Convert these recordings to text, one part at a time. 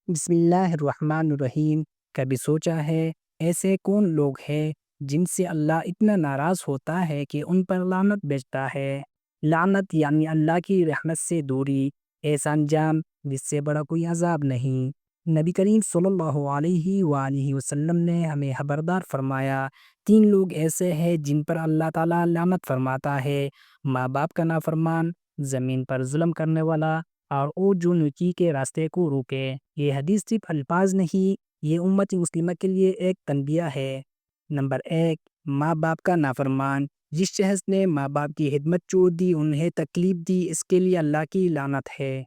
بسم اللہ الرحمن الرحیم۔ کبھی سوچا ہے ایسے کون لوگ ہیں جن سے اللہ اتنا ناراض ہوتا ہے کہ ان پر لعنت بھیجتا ہے؟ لعنت یعنی اللہ کی رحمت سے دوری، ایسا انجام جس سے بڑا کوئی عذاب نہیں۔ نبی کریم صلی اللہ علیہ وآلہ وسلم نے ہمیں خبردار فرمایا، تین لوگ ایسے ہیں جن پر اللہ تعالیٰ لعنت فرماتا ہے: ماں باپ کا نافرمان، زمین پر ظلم کرنے والا، اور وہ جو نیکی کے راستے کو روکے۔ یہ حدیث صرف الفاظ نہیں، یہ امت مسلمہ کے لیے ایک تنبیہ ہے۔ نمبر 1، ماں باپ کا نافرمان۔ جس شخص نے ماں باپ کی خدمت چھوڑ دی، انہیں تکلیف دی، اس کے لیے اللہ کی لعنت ہے۔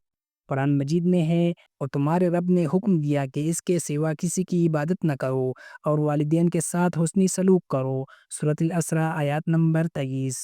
قرآن مجید میں ہے، اور تمہارے رب نے حکم دیا کہ اس کے سوا کسی کی عبادت نہ کرو اور والدین کے ساتھ حسنی سلوک کرو۔ سورۃ الاسراء آیات نمبر 23۔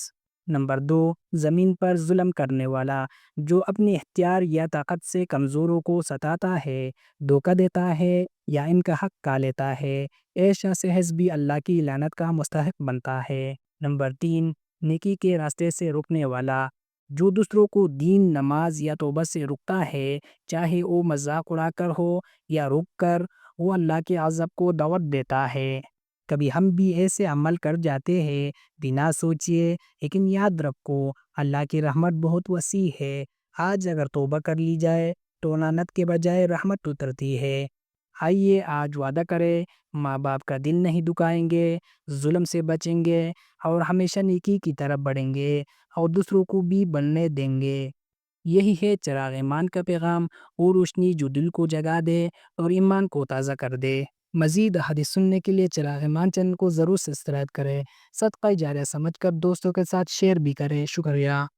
نمبر 2، زمین پر ظلم کرنے والا۔ جو اپنی اختیار یا طاقت سے کمزوروں کو ستاتا ہے، دھوکہ دیتا ہے یا ان کا حق کھا لیتا ہے، ایسا شخص بھی اللہ کی لعنت کا مستحق بنتا ہے۔ نمبر 3، نیکی کے راستے سے روکنے والا۔ جو دوسروں کو دین، نماز یا توبہ سے رکتا ہے، چاہے وہ مذاق اڑا کر ہو یا روک کر، وہ اللہ کے عذاب کو دعوت دیتا ہے۔ کبھی ہم بھی ایسے عمل کر جاتے ہیں بنا سوچے، لیکن یاد رکھو اللہ کی رحمت بہت وسیع ہے۔ آج اگر توبہ کر لی جائے تو لعنت کے بجائے رحمت اترتی ہے۔ آئیے آج وعدہ کریں، ماں باپ کا دل نہیں دکھائیں گے، ظلم سے بچیں گے، اور ہمیشہ نیکی کی طرف بڑھیں گے اور دوسروں کو بھی بڑھنے دیں گے۔ یہی ہے چراغ ایمان کا پیغام، وہ روشنی جو دل کو جگا دے اور ایمان کو تازہ کر دے۔ مزید حدیث سننے کے لیے چراغ ایمان چینل کو ضرور سبسکرائب کریں۔ صدقہ جاریہ سمجھ کر دوستوں کے ساتھ شیئر بھی کریں۔ شکریہ۔